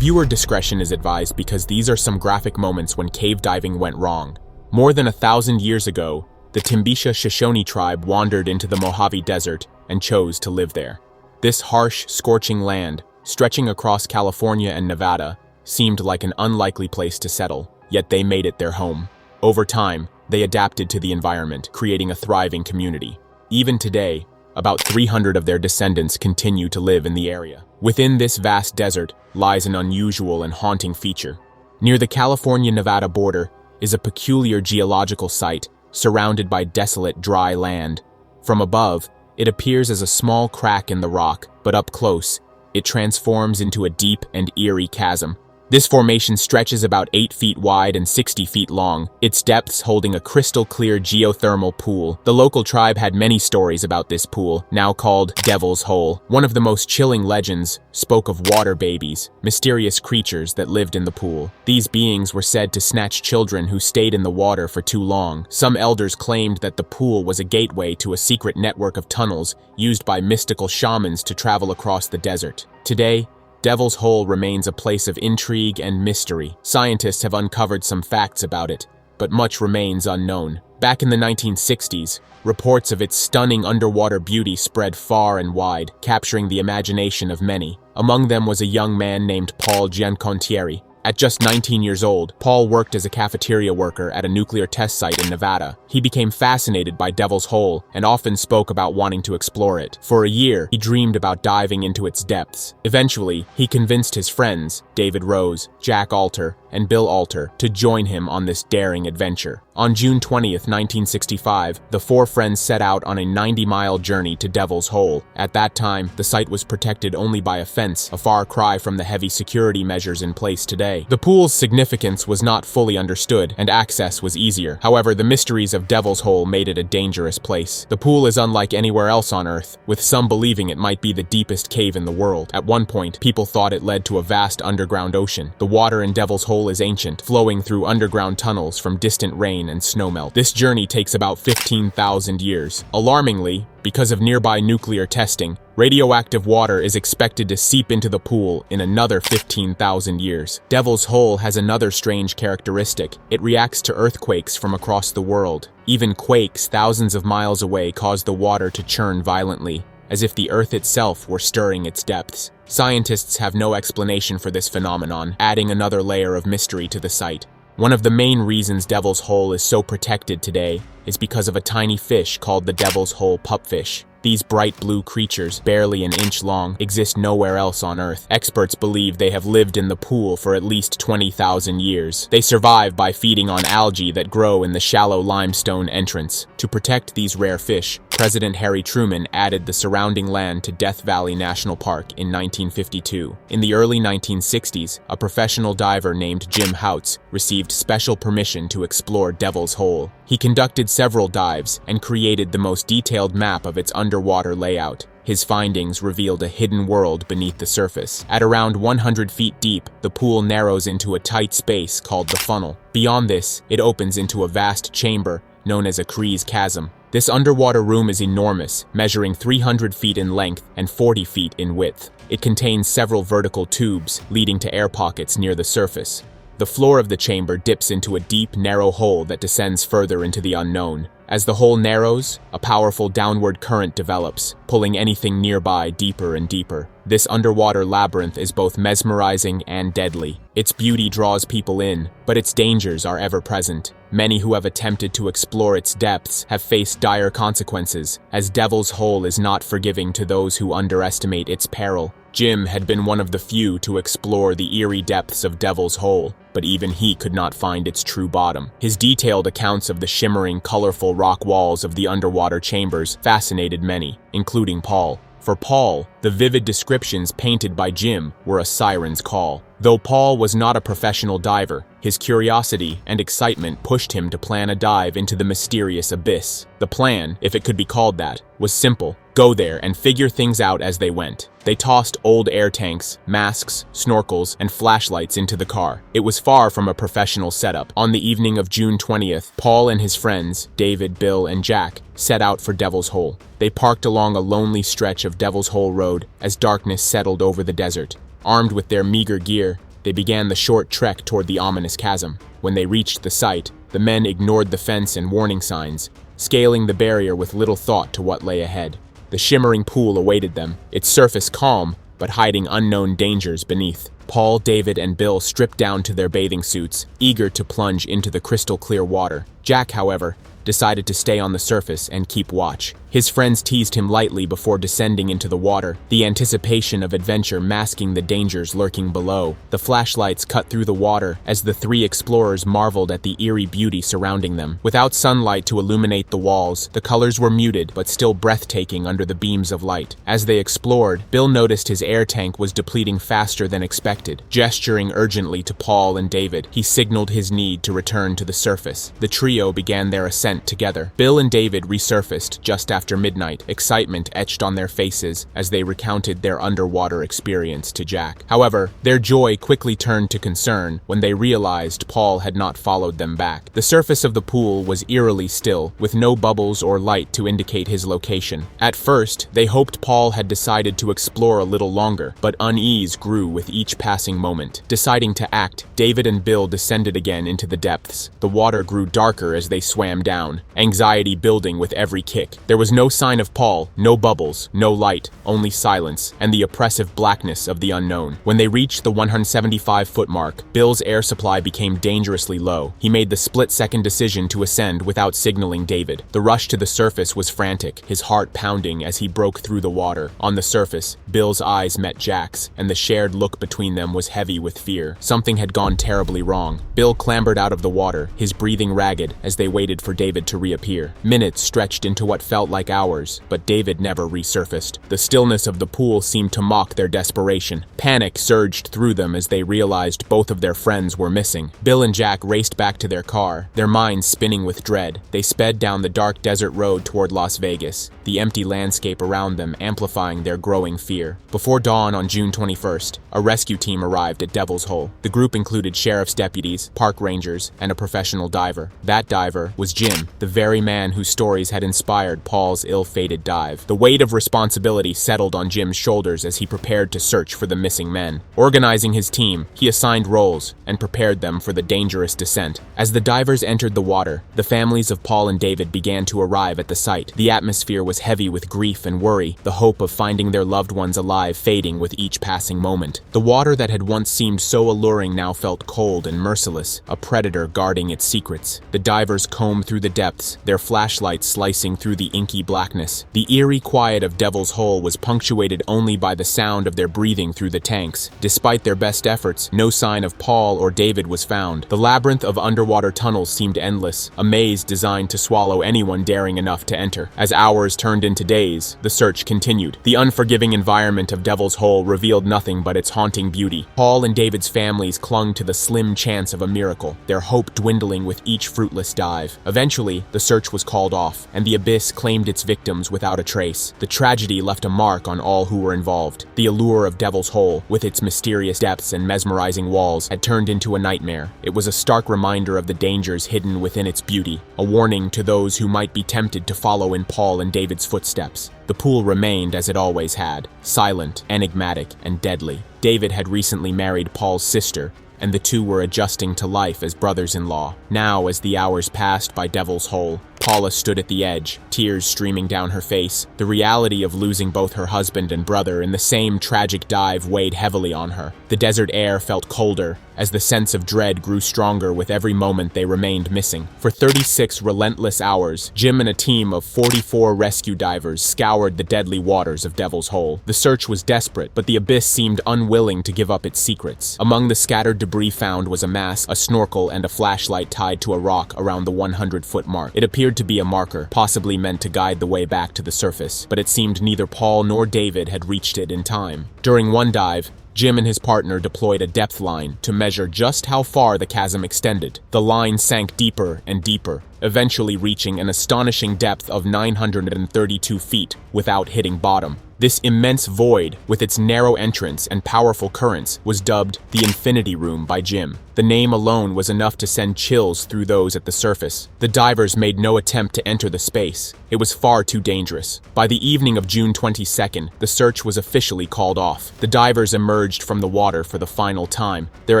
Viewer discretion is advised because these are some graphic moments when cave diving went wrong. More than 1,000 years ago, the Timbisha Shoshone tribe wandered into the Mojave Desert and chose to live there. This harsh, scorching land, stretching across California and Nevada, seemed like an unlikely place to settle, yet they made it their home. Over time, they adapted to the environment, creating a thriving community. Even today, about 300 of their descendants continue to live in the area. Within this vast desert lies an unusual and haunting feature. Near the California-Nevada border is a peculiar geological site surrounded by desolate, dry land. From above, it appears as a small crack in the rock, but up close, it transforms into a deep and eerie chasm. This formation stretches about 8 feet wide and 60 feet long, its depths holding a crystal-clear geothermal pool. The local tribe had many stories about this pool, now called Devil's Hole. One of the most chilling legends spoke of water babies, mysterious creatures that lived in the pool. These beings were said to snatch children who stayed in the water for too long. Some elders claimed that the pool was a gateway to a secret network of tunnels used by mystical shamans to travel across the desert. Today, Devil's Hole remains a place of intrigue and mystery. Scientists have uncovered some facts about it, but much remains unknown. Back in the 1960s, reports of its stunning underwater beauty spread far and wide, capturing the imagination of many. Among them was a young man named Paul Giancontieri. At just 19 years old, Paul worked as a cafeteria worker at a nuclear test site in Nevada. He became fascinated by Devil's Hole and often spoke about wanting to explore it. For a year, he dreamed about diving into its depths. Eventually, he convinced his friends, David Rose, Jack Alter, and Bill Alter, to join him on this daring adventure. On June 20th, 1965, the four friends set out on a 90-mile journey to Devil's Hole. At that time, the site was protected only by a fence, a far cry from the heavy security measures in place today. The pool's significance was not fully understood, and access was easier. However, the mysteries of Devil's Hole made it a dangerous place. The pool is unlike anywhere else on Earth, with some believing it might be the deepest cave in the world. At one point, people thought it led to a vast underground ocean. The water in Devil's Hole is ancient, flowing through underground tunnels from distant rain and snowmelt. This journey takes about 15,000 years. Alarmingly, because of nearby nuclear testing, radioactive water is expected to seep into the pool in another 15,000 years. Devil's Hole has another strange characteristic. It reacts to earthquakes from across the world. Even quakes thousands of miles away cause the water to churn violently, as if the Earth itself were stirring its depths. Scientists have no explanation for this phenomenon, adding another layer of mystery to the site. One of the main reasons Devil's Hole is so protected today is because of a tiny fish called the Devil's Hole pupfish. These bright blue creatures, barely an inch long, exist nowhere else on Earth. Experts believe they have lived in the pool for at least 20,000 years. They survive by feeding on algae that grow in the shallow limestone entrance. To protect these rare fish, President Harry Truman added the surrounding land to Death Valley National Park in 1952. In the early 1960s, a professional diver named Jim Houts received special permission to explore Devil's Hole. He conducted several dives and created the most detailed map of its underwater layout. His findings revealed a hidden world beneath the surface. At around 100 feet deep, the pool narrows into a tight space called the funnel. Beyond this, it opens into a vast chamber known as a Cree's Chasm. This underwater room is enormous, measuring 300 feet in length and 40 feet in width. It contains several vertical tubes leading to air pockets near the surface. The floor of the chamber dips into a deep, narrow hole that descends further into the unknown. As the hole narrows, a powerful downward current develops, pulling anything nearby deeper and deeper. This underwater labyrinth is both mesmerizing and deadly. Its beauty draws people in, but its dangers are ever present. Many who have attempted to explore its depths have faced dire consequences, as Devil's Hole is not forgiving to those who underestimate its peril. Jim had been one of the few to explore the eerie depths of Devil's Hole, but even he could not find its true bottom. His detailed accounts of the shimmering, colorful rock walls of the underwater chambers fascinated many, including Paul. For Paul, the vivid descriptions painted by Jim were a siren's call. Though Paul was not a professional diver, his curiosity and excitement pushed him to plan a dive into the mysterious abyss. The plan, if it could be called that, was simple: go there and figure things out as they went. They tossed old air tanks, masks, snorkels, and flashlights into the car. It was far from a professional setup. On the evening of June 20th, Paul and his friends, David, Bill, and Jack, set out for Devil's Hole. They parked along a lonely stretch of Devil's Hole Road as darkness settled over the desert. Armed with their meager gear, They began the short trek toward the ominous chasm. When they reached the site, the men ignored the fence and warning signs, scaling the barrier with little thought to what lay ahead. The shimmering pool awaited them, its surface calm, but hiding unknown dangers beneath. Paul, David, and Bill stripped down to their bathing suits, eager to plunge into the crystal-clear water. Jack, however, decided to stay on the surface and keep watch. His friends teased him lightly before descending into the water, the anticipation of adventure masking the dangers lurking below. The flashlights cut through the water as the three explorers marveled at the eerie beauty surrounding them. Without sunlight to illuminate the walls, the colors were muted but still breathtaking under the beams of light. As they explored, Bill noticed his air tank was depleting faster than expected. Gesturing urgently to Paul and David, he signaled his need to return to the surface. The trio began their ascent together. Bill and David resurfaced just after midnight, excitement etched on their faces as they recounted their underwater experience to Jack. However, their joy quickly turned to concern when they realized Paul had not followed them back. The surface of the pool was eerily still, with no bubbles or light to indicate his location. At first, they hoped Paul had decided to explore a little longer, but unease grew with each passing moment. Deciding to act, David and Bill descended again into the depths. The water grew darker as they swam down, anxiety building with every kick. There was no sign of Paul, no bubbles, no light, only silence, and the oppressive blackness of the unknown. When they reached the 175-foot mark, Bill's air supply became dangerously low. He made the split-second decision to ascend without signaling David. The rush to the surface was frantic, his heart pounding as he broke through the water. On the surface, Bill's eyes met Jack's, and the shared look between them was heavy with fear. Something had gone terribly wrong. Bill clambered out of the water, his breathing ragged as they waited for David to reappear. Minutes stretched into what felt like hours, but David never resurfaced. The stillness of the pool seemed to mock their desperation. Panic surged through them as they realized both of their friends were missing. Bill and Jack raced back to their car, their minds spinning with dread. They sped down the dark desert road toward Las Vegas, the empty landscape around them amplifying their growing fear. Before dawn on June 21st, a rescue team arrived at Devil's Hole. The group included sheriff's deputies, park rangers, and a professional diver. That diver was Jim, the very man whose stories had inspired Paul's ill-fated dive. The weight of responsibility settled on Jim's shoulders as he prepared to search for the missing men. Organizing his team, he assigned roles and prepared them for the dangerous descent. As the divers entered the water, the families of Paul and David began to arrive at the site. The atmosphere was heavy with grief and worry, the hope of finding their loved ones alive fading with each passing moment. The water that had once seemed so alluring now felt cold and merciless, a predator guarding its secrets. The divers combed through the depths, their flashlights slicing through the inky blackness. The eerie quiet of Devil's Hole was punctuated only by the sound of their breathing through the tanks. Despite their best efforts, no sign of Paul or David was found. The labyrinth of underwater tunnels seemed endless, a maze designed to swallow anyone daring enough to enter. As hours turned into days, the search continued. The unforgiving environment of Devil's Hole revealed nothing but its haunting beauty. Paul and David's families clung to the slim chance of a miracle, their hope dwindling with each fruitless dive. Eventually, the search was called off, and the abyss claimed its victims without a trace. The tragedy left a mark on all who were involved. The allure of Devil's Hole, with its mysterious depths and mesmerizing walls, had turned into a nightmare. It was a stark reminder of the dangers hidden within its beauty, a warning to those who might be tempted to follow in Paul and David's footsteps. The pool remained as it always had, silent, enigmatic, and deadly. David had recently married Paul's sister, and the two were adjusting to life as brothers-in-law. Now, as the hours passed by Devil's Hole, Paula stood at the edge, tears streaming down her face. The reality of losing both her husband and brother in the same tragic dive weighed heavily on her. The desert air felt colder, as the sense of dread grew stronger with every moment they remained missing. For 36 relentless hours, Jim and a team of 44 rescue divers scoured the deadly waters of Devil's Hole. The search was desperate, but the abyss seemed unwilling to give up its secrets. Among the scattered debris found was a mask, a snorkel, and a flashlight tied to a rock around the 100-foot mark. It appeared to be a marker, possibly meant to guide the way back to the surface, but it seemed neither Paul nor David had reached it in time. During one dive, Jim and his partner deployed a depth line to measure just how far the chasm extended. The line sank deeper and deeper, eventually reaching an astonishing depth of 932 feet without hitting bottom. This immense void, with its narrow entrance and powerful currents, was dubbed the Infinity Room by Jim. The name alone was enough to send chills through those at the surface. The divers made no attempt to enter the space. It was far too dangerous. By the evening of June 22nd, the search was officially called off. The divers emerged from the water for the final time, their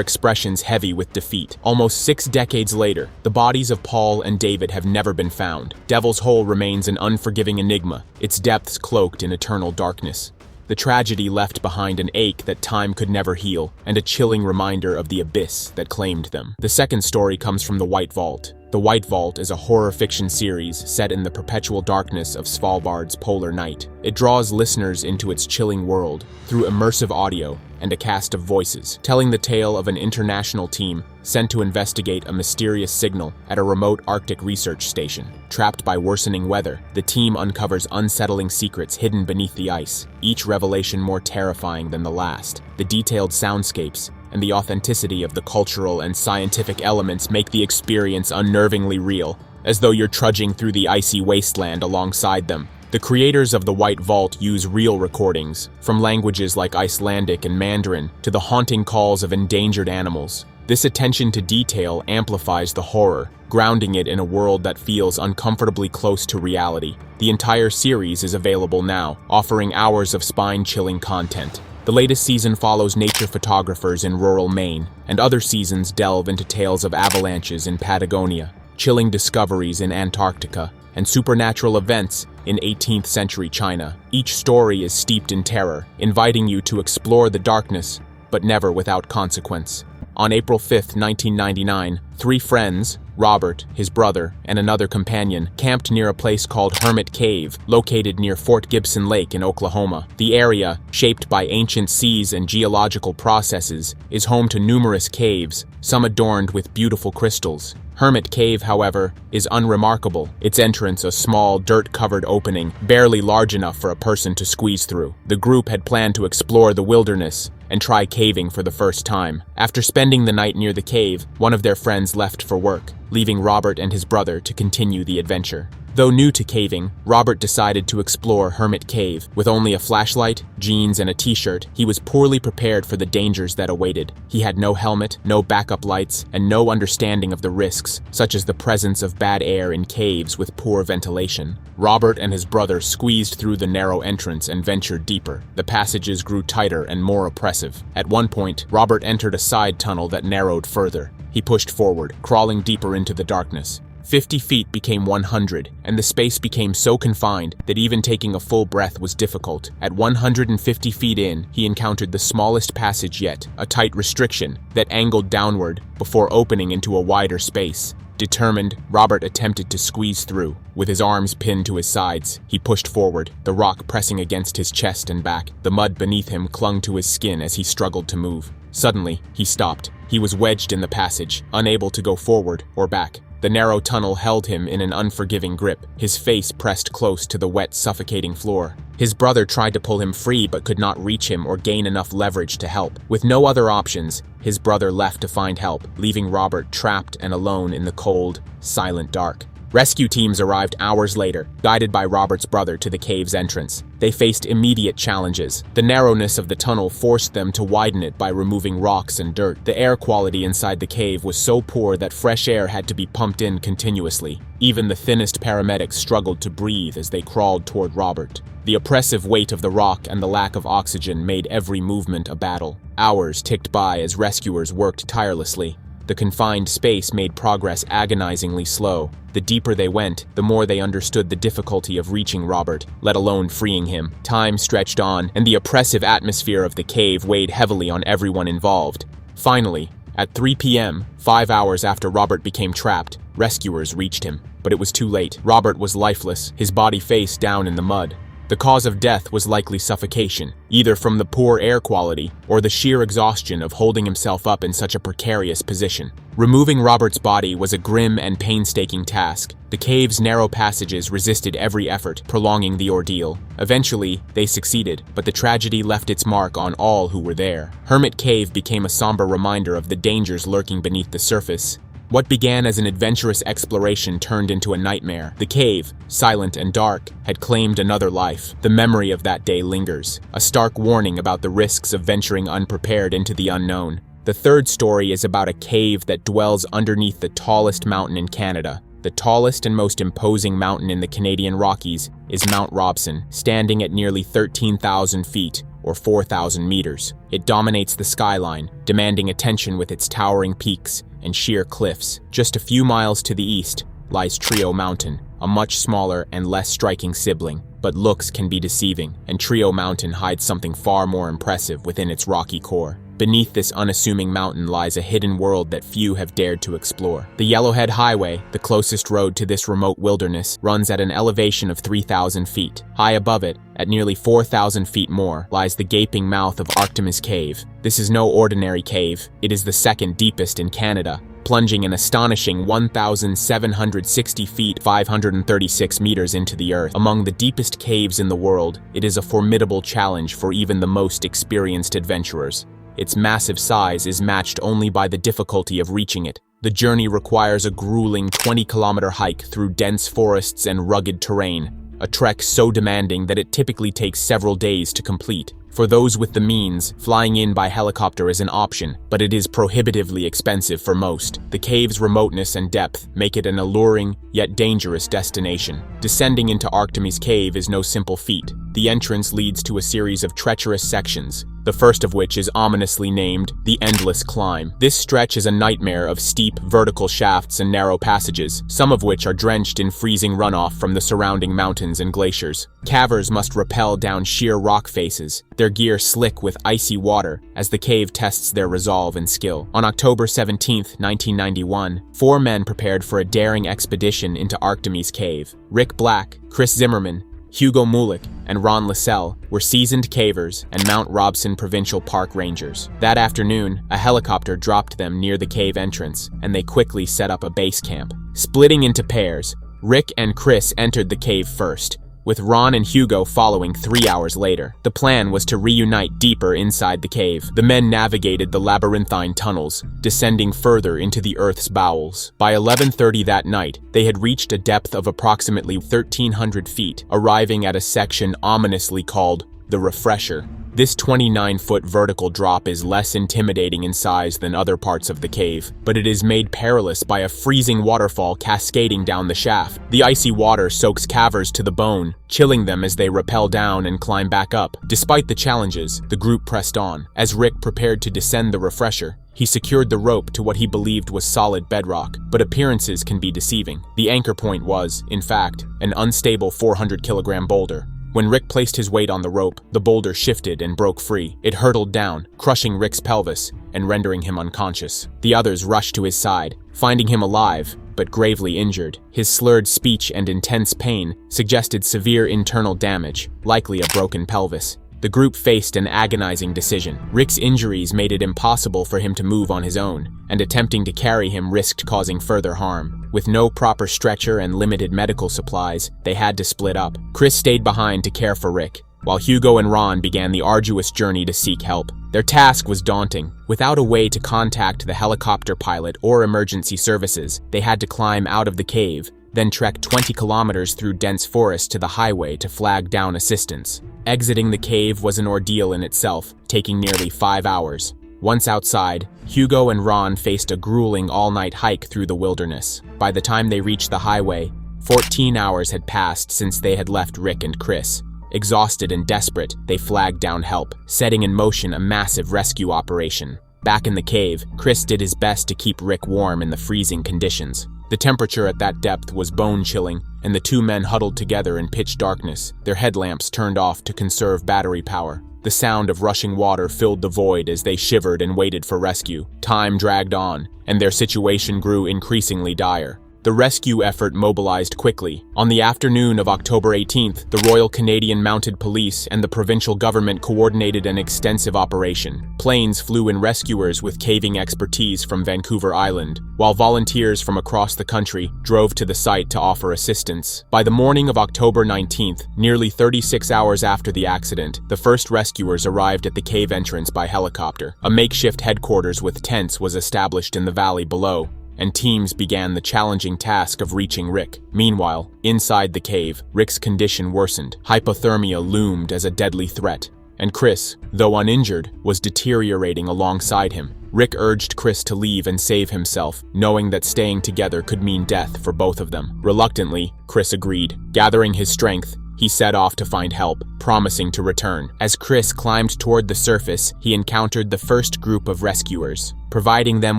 expressions heavy with defeat. Almost 6 decades later, the bodies of Paul and David have never been found. Devil's Hole remains an unforgiving enigma, its depths cloaked in eternal darkness. The tragedy left behind an ache that time could never heal, and a chilling reminder of the abyss that claimed them. The second story comes from The White Vault. The White Vault is a horror fiction series set in the perpetual darkness of Svalbard's polar night. It draws listeners into its chilling world through immersive audio and a cast of voices, telling the tale of an international team sent to investigate a mysterious signal at a remote Arctic research station. Trapped by worsening weather, the team uncovers unsettling secrets hidden beneath the ice, each revelation more terrifying than the last. The detailed soundscapes and the authenticity of the cultural and scientific elements make the experience unnervingly real, as though you're trudging through the icy wasteland alongside them. The creators of The White Vault use real recordings, from languages like Icelandic and Mandarin to the haunting calls of endangered animals. This attention to detail amplifies the horror, grounding it in a world that feels uncomfortably close to reality. The entire series is available now, offering hours of spine-chilling content. The latest season follows nature photographers in rural Maine, and other seasons delve into tales of avalanches in Patagonia, chilling discoveries in Antarctica, and supernatural events in 18th century China. Each story is steeped in terror, inviting you to explore the darkness, but never without consequence. On April 5, 1999, 3 friends, Robert, his brother, and another companion, camped near a place called Hermit Cave, located near Fort Gibson Lake in Oklahoma. The area, shaped by ancient seas and geological processes, is home to numerous caves, some adorned with beautiful crystals. Hermit Cave, however, is unremarkable, its entrance a small, dirt-covered opening, barely large enough for a person to squeeze through. The group had planned to explore the wilderness and try caving for the first time. After spending the night near the cave, one of their friends left for work, leaving Robert and his brother to continue the adventure. Though new to caving, Robert decided to explore Hermit Cave. With only a flashlight, jeans, and a t-shirt, he was poorly prepared for the dangers that awaited. He had no helmet, no backup lights, and no understanding of the risks, such as the presence of bad air in caves with poor ventilation. Robert and his brother squeezed through the narrow entrance and ventured deeper. The passages grew tighter and more oppressive. At one point, Robert entered a side tunnel that narrowed further. He pushed forward, crawling deeper into the darkness. 50 feet became 100, and the space became so confined that even taking a full breath was difficult. At 150 feet in, he encountered the smallest passage yet, a tight restriction that angled downward before opening into a wider space. Determined, Robert attempted to squeeze through. With his arms pinned to his sides, he pushed forward, the rock pressing against his chest and back. The mud beneath him clung to his skin as he struggled to move. Suddenly, he stopped. He was wedged in the passage, unable to go forward or back. The narrow tunnel held him in an unforgiving grip, his face pressed close to the wet, suffocating floor. His brother tried to pull him free but could not reach him or gain enough leverage to help. With no other options, his brother left to find help, leaving Robert trapped and alone in the cold, silent dark. Rescue teams arrived hours later, guided by Robert's brother to the cave's entrance. They faced immediate challenges. The narrowness of the tunnel forced them to widen it by removing rocks and dirt. The air quality inside the cave was so poor that fresh air had to be pumped in continuously. Even the thinnest paramedics struggled to breathe as they crawled toward Robert. The oppressive weight of the rock and the lack of oxygen made every movement a battle. Hours ticked by as rescuers worked tirelessly. The confined space made progress agonizingly slow. The deeper they went, the more they understood the difficulty of reaching Robert, let alone freeing him. Time stretched on, and the oppressive atmosphere of the cave weighed heavily on everyone involved. Finally, at 3 p.m., 5 hours after Robert became trapped, rescuers reached him. But it was too late. Robert was lifeless, his body face down in the mud. The cause of death was likely suffocation, either from the poor air quality or the sheer exhaustion of holding himself up in such a precarious position. Removing Robert's body was a grim and painstaking task. The cave's narrow passages resisted every effort, prolonging the ordeal. Eventually, they succeeded, but the tragedy left its mark on all who were there. Hermit Cave became a somber reminder of the dangers lurking beneath the surface What began as an adventurous exploration turned into a nightmare. The cave, silent and dark, had claimed another life. The memory of that day lingers, a stark warning about the risks of venturing unprepared into the unknown. The third story is about a cave that dwells underneath the tallest mountain in Canada. The tallest and most imposing mountain in the Canadian Rockies is Mount Robson, standing at nearly 13,000 feet, or 4,000 meters. It dominates the skyline, demanding attention with its towering peaks and sheer cliffs. Just a few miles to the east lies Trio Mountain, a much smaller and less striking sibling, but looks can be deceiving, and Trio Mountain hides something far more impressive within its rocky core. Beneath this unassuming mountain lies a hidden world that few have dared to explore. The Yellowhead Highway, the closest road to this remote wilderness, runs at an elevation of 3,000 feet. High above it, at nearly 4,000 feet more, lies the gaping mouth of Arctomys Cave. This is no ordinary cave. It is the second deepest in Canada, plunging an astonishing 1,760 feet 536 meters into the earth. Among the deepest caves in the world, it is a formidable challenge for even the most experienced adventurers. Its massive size is matched only by the difficulty of reaching it. The journey requires a grueling 20-kilometer hike through dense forests and rugged terrain, a trek so demanding that it typically takes several days to complete. For those with the means, flying in by helicopter is an option, but it is prohibitively expensive for most. The cave's remoteness and depth make it an alluring, yet dangerous destination. Descending into Arctomys Cave is no simple feat. The entrance leads to a series of treacherous sections, the first of which is ominously named the Endless Climb. This stretch is a nightmare of steep, vertical shafts and narrow passages, some of which are drenched in freezing runoff from the surrounding mountains and glaciers. Cavers must rappel down sheer rock faces, their gear slick with icy water as the cave tests their resolve and skill. On October 17, 1991, 4 men prepared for a daring expedition into Arctomys Cave. Rick Black, Chris Zimmerman, Hugo Mulick, and Ron Lassell were seasoned cavers and Mount Robson Provincial Park Rangers. That afternoon, a helicopter dropped them near the cave entrance, and they quickly set up a base camp. Splitting into pairs, Rick and Chris entered the cave first, with Ron and Hugo following 3 hours later. The plan was to reunite deeper inside the cave. The men navigated the labyrinthine tunnels, descending further into the Earth's bowels. By 11:30 that night, they had reached a depth of approximately 1,300 feet, arriving at a section ominously called the Refresher. This 29-foot vertical drop is less intimidating in size than other parts of the cave, but it is made perilous by a freezing waterfall cascading down the shaft. The icy water soaks cavers to the bone, chilling them as they rappel down and climb back up. Despite the challenges, the group pressed on. As Rick prepared to descend the Refresher, he secured the rope to what he believed was solid bedrock, but appearances can be deceiving. The anchor point was, in fact, an unstable 400-kilogram boulder. When Rick placed his weight on the rope, the boulder shifted and broke free. It hurtled down, crushing Rick's pelvis and rendering him unconscious. The others rushed to his side, finding him alive, but gravely injured. His slurred speech and intense pain suggested severe internal damage, likely a broken pelvis. The group faced an agonizing decision. Rick's injuries made it impossible for him to move on his own, and attempting to carry him risked causing further harm. With no proper stretcher and limited medical supplies, they had to split up. Chris stayed behind to care for Rick, while Hugo and Ron began the arduous journey to seek help. Their task was daunting. Without a way to contact the helicopter pilot or emergency services, they had to climb out of the cave, then trek 20 kilometers through dense forest to the highway to flag down assistance. Exiting the cave was an ordeal in itself, taking nearly 5 hours. Once outside, Hugo and Ron faced a grueling all-night hike through the wilderness. By the time they reached the highway, 14 hours had passed since they had left Rick and Chris. Exhausted and desperate, they flagged down help, setting in motion a massive rescue operation. Back in the cave, Chris did his best to keep Rick warm in the freezing conditions. The temperature at that depth was bone-chilling, and the 2 men huddled together in pitch darkness, their headlamps turned off to conserve battery power. The sound of rushing water filled the void as they shivered and waited for rescue. Time dragged on, and their situation grew increasingly dire. The rescue effort mobilized quickly. On the afternoon of October 18th, the Royal Canadian Mounted Police and the provincial government coordinated an extensive operation. Planes flew in rescuers with caving expertise from Vancouver Island, while volunteers from across the country drove to the site to offer assistance. By the morning of October 19th, nearly 36 hours after the accident, the first rescuers arrived at the cave entrance by helicopter. A makeshift headquarters with tents was established in the valley below, and teams began the challenging task of reaching Rick. Meanwhile, inside the cave, Rick's condition worsened. Hypothermia loomed as a deadly threat, and Chris, though uninjured, was deteriorating alongside him. Rick urged Chris to leave and save himself, knowing that staying together could mean death for both of them. Reluctantly, Chris agreed. Gathering his strength, he set off to find help, promising to return. As Chris climbed toward the surface, he encountered the first group of rescuers. Providing them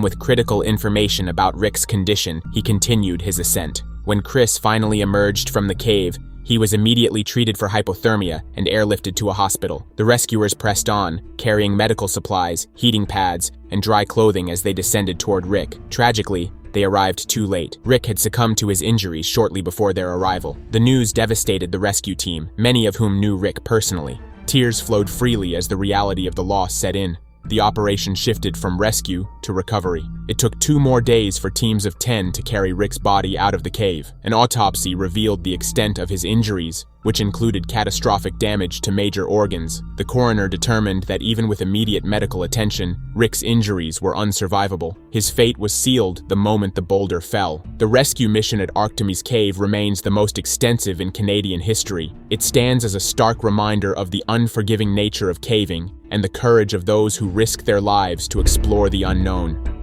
with critical information about Rick's condition, he continued his ascent. When Chris finally emerged from the cave, he was immediately treated for hypothermia and airlifted to a hospital. The rescuers pressed on, carrying medical supplies, heating pads, and dry clothing as they descended toward Rick. Tragically, they arrived too late. Rick had succumbed to his injuries shortly before their arrival. The news devastated the rescue team, many of whom knew Rick personally. Tears flowed freely as the reality of the loss set in. The operation shifted from rescue to recovery. It took 2 more days for teams of 10 to carry Rick's body out of the cave. An autopsy revealed the extent of his injuries, which included catastrophic damage to major organs. The coroner determined that even with immediate medical attention, Rick's injuries were unsurvivable. His fate was sealed the moment the boulder fell. The rescue mission at Arctomys Cave remains the most extensive in Canadian history. It stands as a stark reminder of the unforgiving nature of caving and the courage of those who risk their lives to explore the unknown.